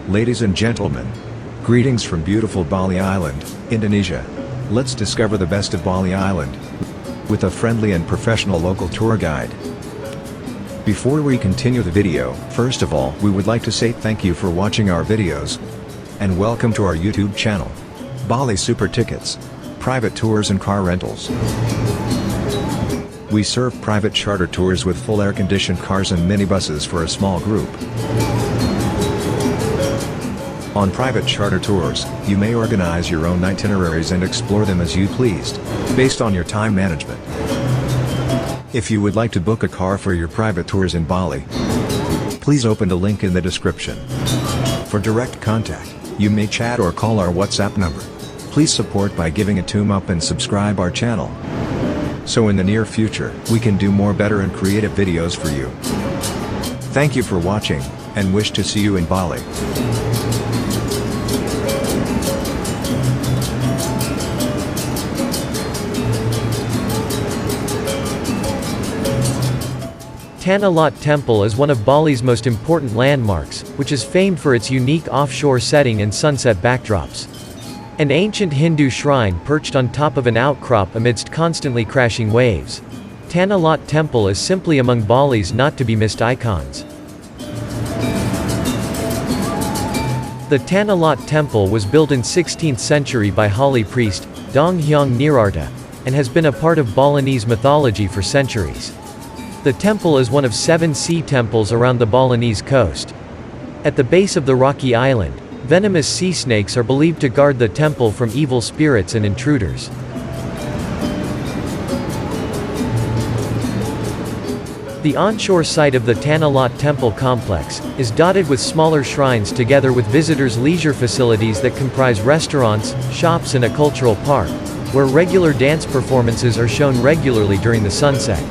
Ladies and gentlemen, greetings from beautiful Bali Island, Indonesia. Let's discover the best of Bali Island with a friendly and professional local tour guide. Before we continue the video, first of all, we would like to say thank you for watching our videos and welcome to our YouTube channel, Bali Super Tickets, private tours and car rentals. We serve private charter tours with full air-conditioned cars and minibuses for a small group. On private charter tours, you may organize your own itineraries and explore them as you pleased, based on your time management. If you would like to book a car for your private tours in Bali, please open the link in the description. For direct contact, you may chat or call our WhatsApp number. Please support by giving a thumb up and subscribe our channel, so in the near future, we can do more better and creative videos for you. Thank you for watching, and wish to see you in Bali. Tanah Lot Temple is one of Bali's most important landmarks, which is famed for its unique offshore setting and sunset backdrops. An ancient Hindu shrine perched on top of an outcrop amidst constantly crashing waves. Tanah Lot Temple is simply among Bali's not-to-be-missed icons. The Tanah Lot Temple was built in 16th century by Hali priest, Hyang Nirartha, and has been a part of Balinese mythology for centuries. The temple is one of 7 sea temples around the Balinese coast. At the base of the rocky island, venomous sea snakes are believed to guard the temple from evil spirits and intruders. The onshore site of the Tanah Lot Temple complex is dotted with smaller shrines together with visitors' leisure facilities that comprise restaurants, shops and a cultural park, where regular dance performances are shown regularly during the sunset.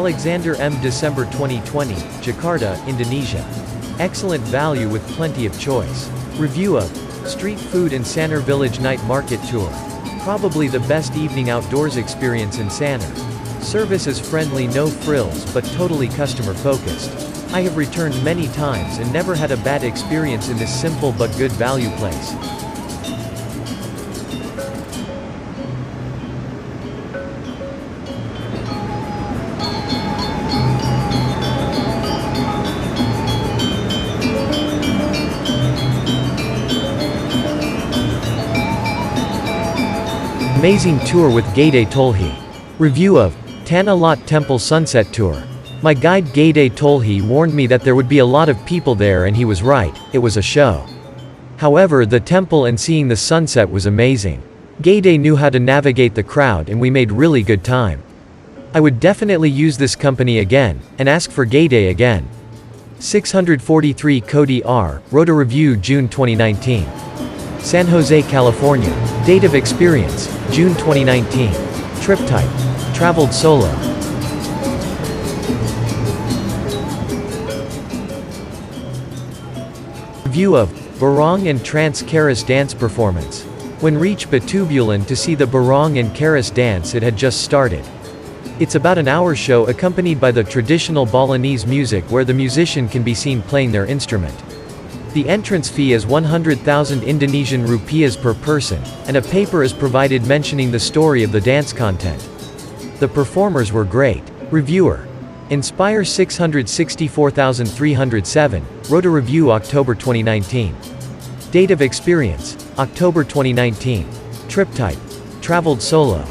Alexander M. December 2020, Jakarta, Indonesia. Excellent value with plenty of choice. Review of Street Food in Sanur Village Night Market Tour. Probably the best evening outdoors experience in Sanur. Service is friendly, no frills, but totally customer focused. I have returned many times and never had a bad experience in this simple but good value place. Amazing tour with Gade Tolhi. Review of Tanah Lot Temple Sunset Tour. My guide Gade Tolhi warned me that there would be a lot of people there, and he was right, it was a show. However, the temple and seeing the sunset was amazing. Gade knew how to navigate the crowd and we made really good time. I would definitely use this company again, and ask for Gade again. 643 Cody R. wrote a review June 2019. San Jose, California. Date of experience, June 2019. Trip type, traveled solo. Review of Barong and Trance Keras dance performance. When reached Batubulan to see the Barong and Karis dance, it had just started. It's about an hour show accompanied by the traditional Balinese music where the musician can be seen playing their instrument. The entrance fee is 100,000 Indonesian rupiahs per person, and a paper is provided mentioning the story of the dance content. The performers were great. Reviewer. Inspire 664307, wrote a review October 2019. Date of experience, October 2019. Trip type. Traveled solo.